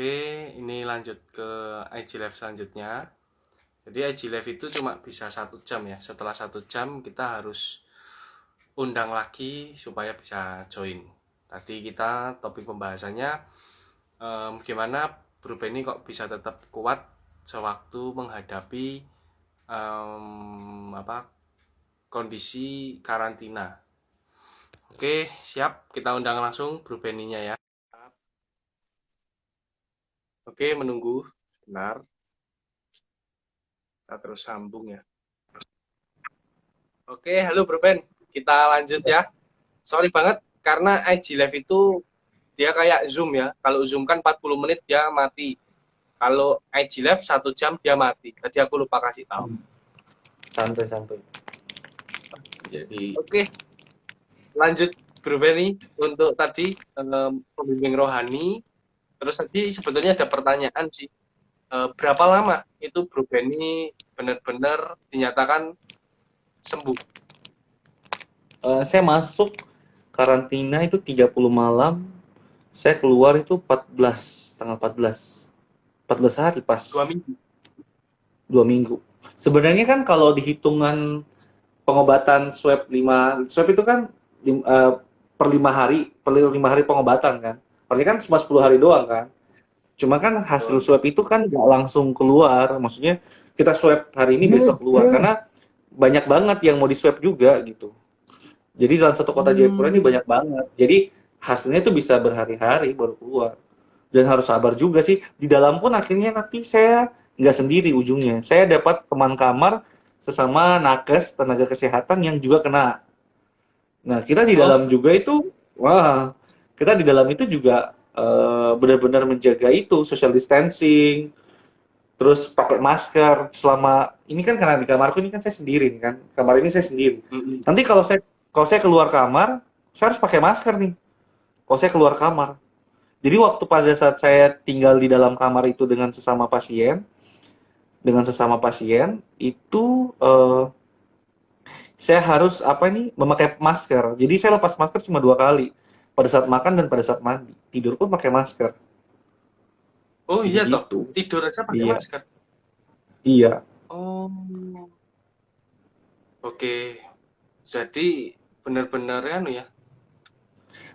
Oke, ini lanjut ke IG Live selanjutnya. Jadi IG Live itu cuma bisa 1 jam ya. Setelah 1 jam kita harus undang lagi supaya bisa join. Tadi kita topik pembahasannya gimana Bro Benny kok bisa tetap kuat sewaktu menghadapi apa kondisi karantina. Oke, siap. Kita undang langsung Bro Benny-nya ya. Oke, menunggu. Benar. Kita terus sambung ya. Oke, halo Bro Ben. Kita lanjut ya. Sorry banget karena IG Live itu dia kayak Zoom ya. Kalau Zoom kan 40 menit dia mati. Kalau IG Live 1 jam dia mati. Tadi aku lupa kasih tahu. Santai. Jadi Oke, lanjut Bro Benny untuk tadi pembimbing rohani. Terus tadi sebetulnya ada pertanyaan sih. Berapa lama itu Bro Benny benar-benar dinyatakan sembuh? saya masuk karantina itu 30 malam, saya keluar itu 14, tanggal 14 hari pas 2 minggu. 2 minggu. Sebenarnya kan kalau dihitungan pengobatan swab itu kan per 5 hari pengobatan kan. Berarti kan cuma 10 hari doang kan. Cuma kan hasil Betul. swab itu kan nggak langsung keluar, maksudnya kita swab hari ini besok keluar karena banyak banget yang mau di swab juga gitu. Jadi dalam satu kota Jayapura ini banyak banget. Jadi hasilnya itu bisa berhari-hari baru keluar. Dan harus sabar juga sih. Di dalam pun akhirnya nanti saya nggak sendiri ujungnya. Saya dapat teman kamar sesama nakes tenaga kesehatan yang juga kena. Nah, kita di Oh, dalam juga itu, wah, kita di dalam itu juga benar-benar menjaga itu social distancing, terus pakai masker selama ini kan karena di kamarku ini kan saya sendiri nih kan, kamar ini saya sendiri. mm-mm. Nanti kalau saya keluar kamar, saya harus pakai masker nih. Kalau saya keluar kamar. Jadi waktu pada saat saya tinggal di dalam kamar itu dengan sesama pasien itu saya harus apa nih memakai masker. Jadi saya lepas masker cuma 2 kali. Pada saat makan dan pada saat mandi. Tidur pun pakai masker. Oh Jadi iya toh, gitu. tidur aja pakai Iya. masker. Iya. Oh, oke. Jadi benar-benar kan ya,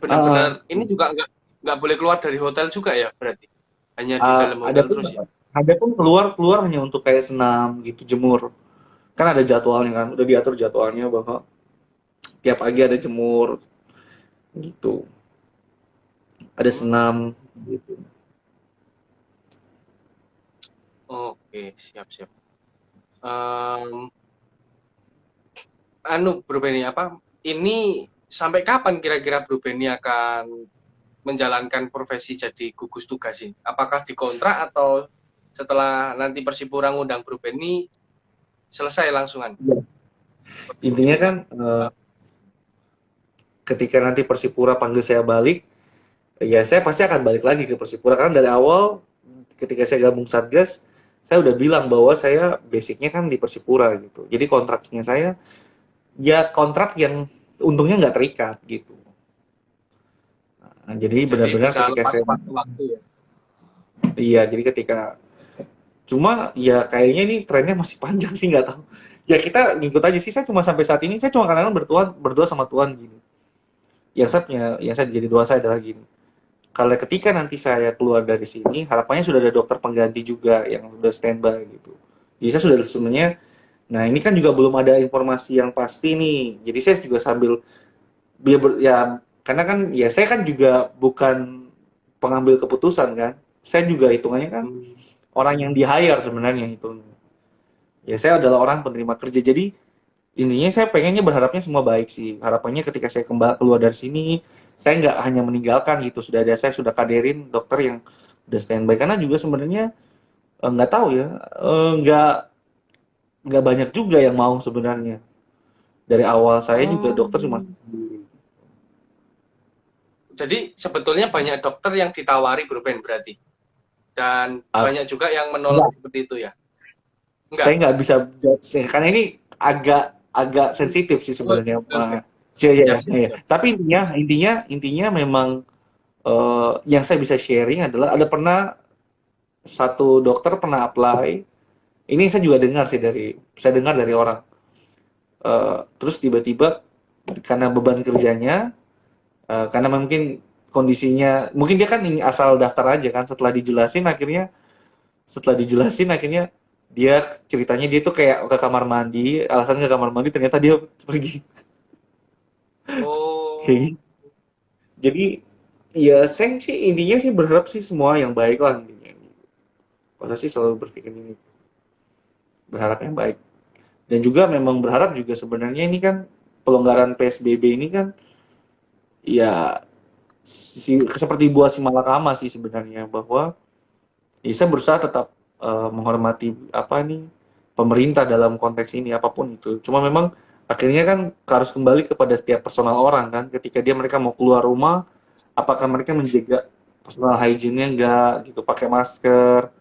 benar-benar Uh, ini juga nggak boleh keluar dari hotel juga ya berarti. Hanya di dalam ada hotel pun terus ya. ada pun keluar keluar hanya untuk kayak senam gitu jemur. Kan ada jadwalnya kan, udah diatur jadwalnya bahwa tiap pagi ada jemur gitu. Ada Hmm, senam gitu. oke, siap siap. Em, Bro Benny apa? Ini sampai kapan kira-kira Bro Benny akan menjalankan profesi jadi gugus tugas ini? Apakah dikontrak atau setelah nanti Persipura ngundang Bro Benny selesai langsungan Iya. Intinya kan pembimbingan? ketika nanti Persipura panggil saya balik, ya saya pasti akan balik lagi ke Persipura karena dari awal ketika saya gabung Satgas, saya udah bilang bahwa saya basicnya kan di Persipura gitu. Jadi kontraknya saya ya kontrak yang untungnya nggak terikat gitu. Nah, jadi Jadi benar-benar bisa ketika lepas saya waktu-waktu ya. iya jadi ketika cuma ya kayaknya ini trennya masih panjang sih nggak tahu. Ya kita ngikut aja sih. Saya cuma sampai saat ini saya cuma kadang-kadang berdoa sama Tuhan gini. Yang saya jadi doa saya adalah gini. Kalau ketika nanti saya keluar dari sini, harapannya sudah ada dokter pengganti juga yang sudah standby gitu. Jadi saya sudah sebenarnya, nah ini kan juga belum ada informasi yang pasti nih. Jadi saya juga sambil ya karena kan ya saya kan juga bukan pengambil keputusan kan. Saya juga hitungannya kan Hmm. orang yang di hire sebenarnya itu. Ya saya adalah orang penerima kerja. Jadi intinya saya pengennya berharapnya semua baik sih. Harapannya ketika saya kembali keluar dari sini, saya nggak hanya meninggalkan gitu. Saya sudah kaderin dokter yang udah standby. Karena juga sebenarnya nggak tahu ya, nggak banyak juga yang mau sebenarnya. Dari awal saya juga Oh, dokter cuma sendiri. jadi sebetulnya banyak dokter yang ditawari Bro Ben berarti. Dan Ah, banyak juga yang menolak enggak, seperti itu ya. saya Enggak. nggak bisa jawab sih, karena ini agak agak sensitif sih Oh, sebenarnya. oke. Ya, ya, Siap, ya, siap, ya. siap. Tapi intinya memang yang saya bisa sharing adalah ada pernah satu dokter pernah apply, ini saya juga dengar sih saya dengar dari orang. Terus tiba-tiba karena beban kerjanya, karena mungkin kondisinya, mungkin dia kan ini asal daftar aja kan, setelah dijelasin akhirnya dia ceritanya dia tuh kayak ke kamar mandi, alasan ke kamar mandi ternyata dia pergi kayak Oh, gitu. Jadi ya saya sih intinya sih berharap sih semua yang baik lah intinya. Padahal sih selalu berpikir ini, berharapnya baik. Dan juga memang berharap juga sebenarnya ini kan pelonggaran PSBB ini kan ya seperti buah si malakama sih sebenarnya, bahwa ya saya berusaha tetap menghormati apa nih pemerintah dalam konteks ini apapun itu. Cuma memang akhirnya kan harus kembali kepada setiap personal orang kan, ketika mereka mau keluar rumah, apakah mereka menjaga personal hygiene-nya enggak gitu, pakai masker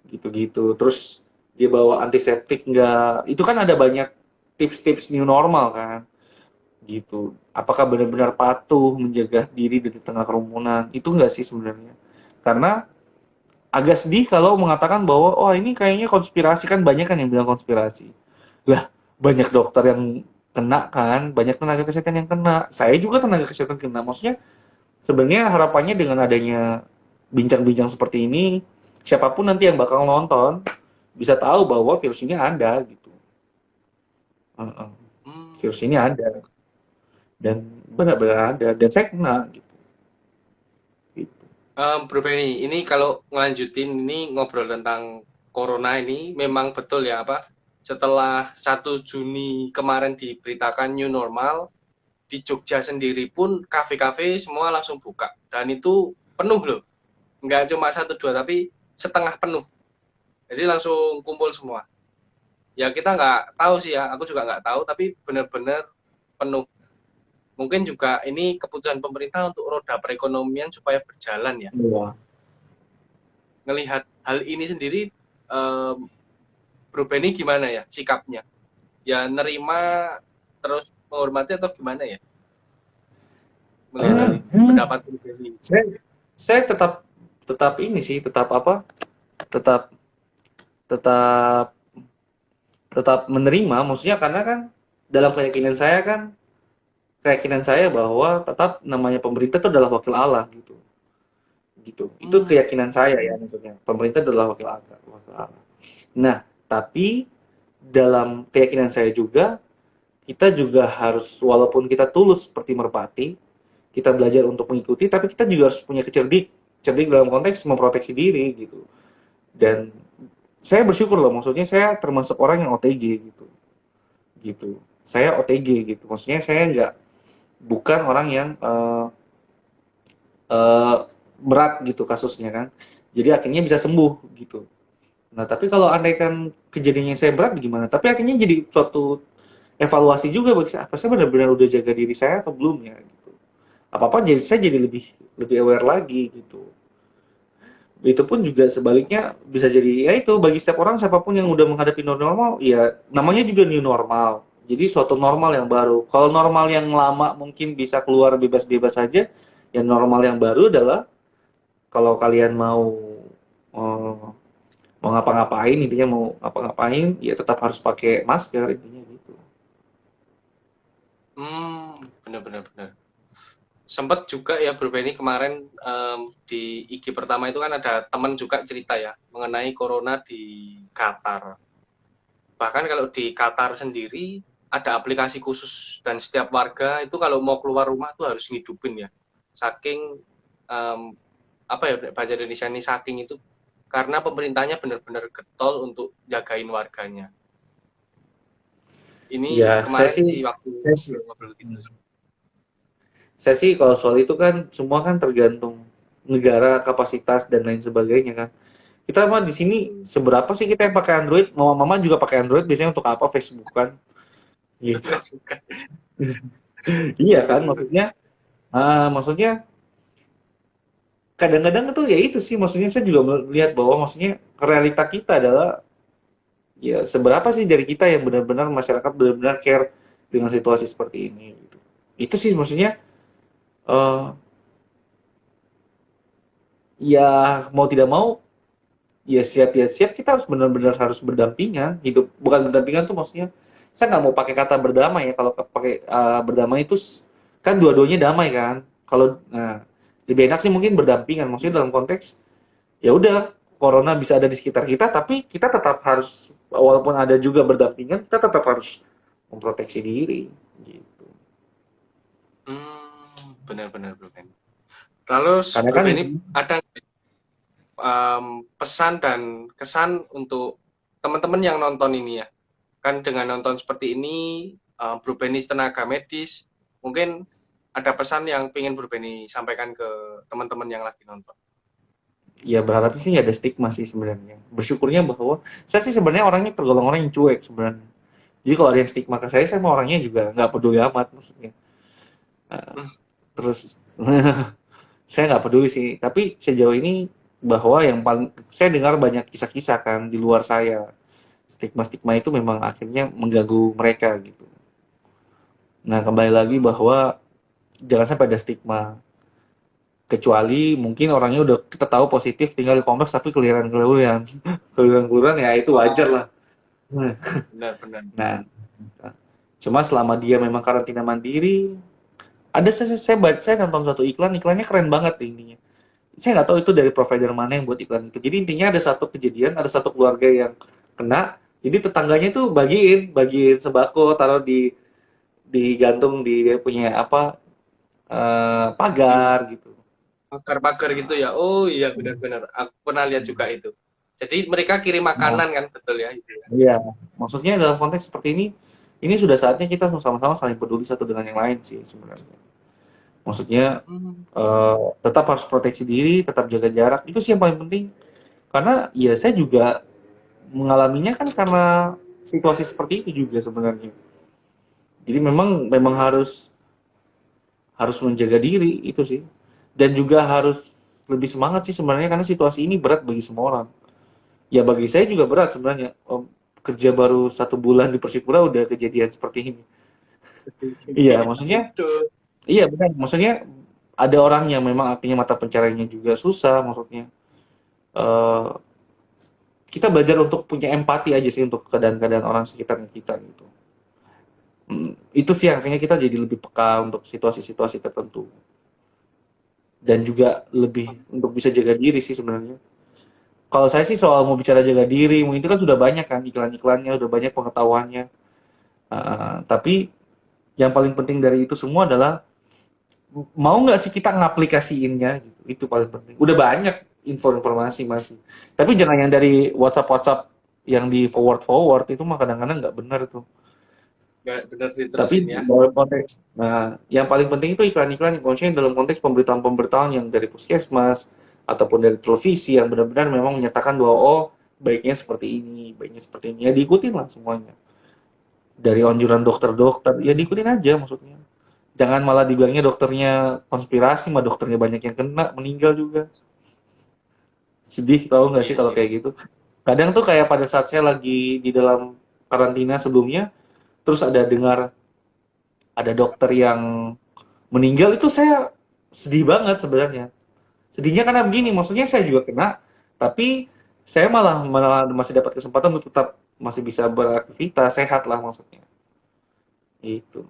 gitu-gitu. Terus dia bawa antiseptik enggak? Itu kan ada banyak tips-tips new normal kan gitu. Apakah benar-benar patuh menjaga diri di tengah kerumunan? Itu enggak sih sebenarnya. Karena agak sedih kalau mengatakan bahwa oh ini kayaknya konspirasi, kan banyak kan yang bilang konspirasi. Lah, banyak dokter yang kena kan, banyak tenaga kesehatan yang kena. Saya juga tenaga kesehatan kena. Maksudnya sebenarnya harapannya dengan adanya bincang-bincang seperti ini, siapapun nanti yang bakal nonton bisa tahu bahwa virus ini ada gitu. Heeh. hmm. Virus ini ada dan benar-benar ada dan saya kena gitu. Gitu. Bro Benny, ini kalau ngelanjutin ini ngobrol tentang corona ini memang betul ya apa? Setelah 1 Juni kemarin diberitakan new normal, di Jogja sendiri pun kafe-kafe semua langsung buka dan itu penuh loh. Nggak cuma satu dua tapi setengah penuh. Jadi langsung kumpul semua. Ya kita nggak tahu sih ya, aku juga nggak tahu tapi benar-benar penuh. Mungkin juga ini keputusan pemerintah untuk roda perekonomian supaya berjalan ya. Iya. Ngelihat hal ini sendiri, um, Bro Benny gimana ya sikapnya? Ya nerima terus menghormati atau gimana ya melihat hal ini? Pendapat Bro Benny. Saya saya tetap tetap ini sih, tetap apa? Tetap tetap tetap menerima, maksudnya karena kan dalam keyakinan saya bahwa tetap namanya pemerintah itu adalah wakil Allah gitu. Gitu. Itu Hmm, keyakinan saya ya, maksudnya. Pemerintah adalah wakil Allah. Nah, tapi dalam keyakinan saya juga kita juga harus, walaupun kita tulus seperti merpati, kita belajar untuk mengikuti, tapi kita juga harus punya cerdik dalam konteks memproteksi diri gitu. Dan saya bersyukur loh, maksudnya saya termasuk orang yang OTG gitu. Gitu. Saya OTG gitu. Maksudnya saya nggak, bukan orang yang eh, berat gitu kasusnya kan. Jadi akhirnya bisa sembuh gitu. Nah, tapi kalau andaikan kejadiannya saya berat gimana? Tapi akhirnya jadi suatu evaluasi juga bagi saya, apa saya benar-benar udah jaga diri saya atau belum ya gitu. Apa-apa jadi saya jadi lebih lebih aware lagi gitu. Itu pun juga sebaliknya bisa jadi ya itu, bagi setiap orang siapapun yang udah menghadapi new normal, ya namanya juga new normal. Jadi suatu normal yang baru. Kalau normal yang lama mungkin bisa keluar bebas-bebas saja, ya normal yang baru adalah kalau kalian eh, mau ngapa-ngapain, intinya mau ngapa-ngapain ya tetap harus pakai masker intinya gitu. benar-benar benar. Sempat juga ya Bro Benny kemarin di IG pertama itu kan ada teman juga cerita ya mengenai corona di Qatar. Bahkan kalau di Qatar sendiri ada aplikasi khusus dan setiap warga itu kalau mau keluar rumah tuh harus ngidupin ya. Saking um, apa ya bahasa Indonesia ini saking itu karena pemerintahnya benar-benar getol untuk jagain warganya. Ini Ya saya kemarin sih, sih waktu saya sih, ngobrol-ngobrol gitu. saya sih kalau soal itu kan semua kan tergantung negara, kapasitas dan lain sebagainya kan. Kita mah di sini seberapa sih kita yang pakai Android? Mama-mama juga pakai Android biasanya untuk apa? Facebook kan, gitu. Juga. Iya kan, Benar-benar. maksudnya kadang-kadang itu ya itu sih, maksudnya saya juga melihat bahwa maksudnya realita kita adalah ya seberapa sih dari kita yang benar-benar masyarakat benar-benar care dengan situasi seperti ini gitu. Itu sih maksudnya eh ya mau tidak mau ya siap kita harus benar-benar harus berdampingan gitu, bukan berdampingan tuh maksudnya saya nggak mau pakai kata berdamai ya, kalau pakai berdamai itu kan dua-duanya damai kan, kalau nah lebih enak sih mungkin berdampingan, maksudnya dalam konteks ya udah corona bisa ada di sekitar kita tapi kita tetap harus, walaupun ada juga berdampingan kita tetap harus memproteksi diri gitu. Benar-benar Bro Ben. Lalu Karena Bro kan Ben ini ada pesan dan kesan untuk teman-teman yang nonton ini ya. Kan dengan nonton seperti ini, Bro Benny tenaga medis, mungkin ada pesan yang pengen Bro Benny sampaikan ke teman-teman yang lagi nonton. ya berharap sih nggak ada stigma sih sebenarnya. Bersyukurnya bahwa saya sih sebenarnya orangnya tergolong orang yang cuek sebenarnya. Jadi kalau ada yang stigma ke saya mah orangnya juga nggak peduli amat maksudnya. Nah, Hmm, terus saya nggak peduli sih. Tapi sejauh ini bahwa yang paling saya dengar banyak kisah-kisah kan di luar saya. Stigma-stigma itu memang akhirnya mengganggu mereka gitu. Nah kembali lagi bahwa jangan sampai ada stigma. Kecuali mungkin orangnya udah kita tahu positif tinggal di kompleks tapi keliaran-keliaran. Keliaran-keliaran ya itu wajar Oh, lah. Nah, benar-benar. nah, cuma selama dia memang karantina mandiri, ada saya nonton satu iklan, iklannya keren banget intinya. Saya nggak tahu itu dari provider mana yang buat iklan itu. Jadi intinya ada satu kejadian, ada satu keluarga yang kena, jadi tetangganya tuh bagiin sembako, taruh digantung di dia punya apa Di pagar gitu. pagar-pagar gitu ya. Oh iya benar-benar. Aku pernah lihat juga itu. Jadi mereka kirim Nah, makanan kan, betul ya itu ya. iya, maksudnya dalam konteks seperti ini sudah saatnya kita sama-sama saling peduli satu dengan yang lain sih sebenarnya. Maksudnya Hmm, tetap harus proteksi diri, tetap jaga jarak, itu sih yang paling penting. Karena ya saya juga mengalaminya kan karena situasi seperti itu juga sebenarnya. Jadi memang memang harus harus menjaga diri itu sih. Dan juga harus lebih semangat sih sebenarnya karena situasi ini berat bagi semua orang. Ya bagi saya juga berat sebenarnya. Kerja baru 1 bulan di Persipura udah kejadian seperti ini. jadi Iya, gini. maksudnya Aduh. iya benar. Maksudnya ada orang yang memang artinya mata pencariannya juga susah. Maksudnya eh, kita belajar untuk punya empati aja sih untuk keadaan-keadaan orang sekitarnya kita gitu. Itu sih artinya kita jadi lebih peka untuk situasi-situasi tertentu dan juga lebih untuk bisa jaga diri sih sebenarnya. Kalau saya sih soal mau bicara jaga diri, itu kan sudah banyak kan iklan-iklannya, udah banyak pengetahuannya. Tapi yang paling penting dari itu semua adalah mau nggak sih kita ngaplikasiinnya gitu. Itu paling penting. Udah banyak informasi masih. Tapi jangan yang dari WhatsApp yang di forward itu mah kadang-kadang nggak benar tuh. Nggak benar Tapi diterusin ya. dalam konteks, nah, yang paling penting itu iklan-iklan, maksudnya dalam konteks pemberitaan-pemberitaan yang dari puskesmas ataupun dari televisi yang benar-benar memang menyatakan bahwa oh baiknya seperti ini, baiknya seperti ini, ya diikutin lah semuanya. Dari anjuran dokter-dokter, ya diikutin aja maksudnya. Jangan malah dibilangnya dokternya konspirasi, mah dokternya banyak yang kena, meninggal juga. Sedih tau nggak sih Iya kalau sih. kayak gitu. Kadang tuh kayak pada saat saya lagi di dalam karantina sebelumnya, terus ada dengar ada dokter yang meninggal itu saya sedih banget sebenarnya. Sedihnya karena begini, maksudnya saya juga kena, tapi saya malah masih dapat kesempatan untuk tetap masih bisa beraktivitas, sehat lah maksudnya. Itu.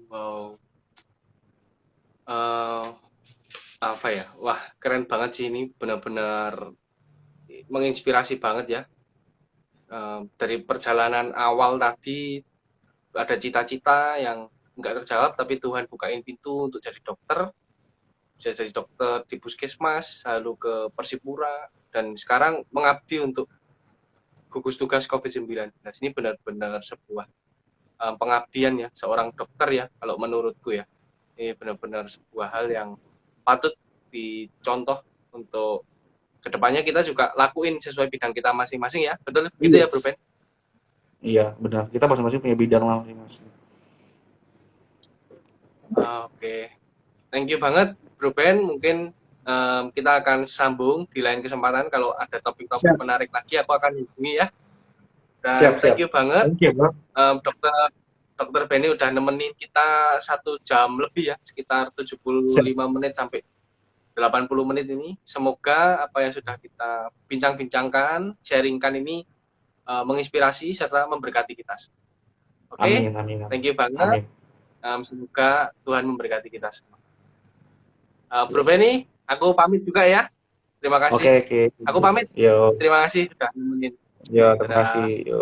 Wow. Eh, apa ya? Wah, keren banget sih ini. Benar-benar menginspirasi banget ya. Dari perjalanan awal tadi ada cita-cita yang nggak terjawab, tapi Tuhan bukain pintu untuk jadi dokter. Bisa jadi dokter di puskesmas, lalu ke Persipura, dan sekarang mengabdi untuk gugus tugas COVID-19. Ini benar-benar sebuah pengabdian ya, seorang dokter ya, kalau menurutku ya. Ini benar-benar sebuah hal yang patut dicontoh untuk kedepannya kita juga lakuin sesuai bidang kita masing-masing ya. Betul gitu ya Bro Yes. Ben? Iya, benar. Kita masing-masing punya bidang lah masing-masing. Oke, thank you banget Bro Ben. Mungkin kita akan sambung di lain kesempatan kalau ada topik-topik Siap, menarik lagi aku akan hubungi ya. Dan siap, thank siap. you banget Thank you, bro. dokter dokter Benny udah nemenin kita 1 jam lebih ya, sekitar Siap. 75 menit sampai 80 menit ini. Semoga apa yang sudah kita bincang-bincangkan, sharingkan ini menginspirasi serta memberkati kita. Oke, Amin, amin, amin. thank you banget. Amin. Semoga Tuhan memberkati kita semua. Bro Yes. Benny, aku pamit juga ya. Terima Oke, kasih. oke. Aku pamit. Yo, Terima kasih sudah nemenin. yo, terima kasih. Dadah. Yo.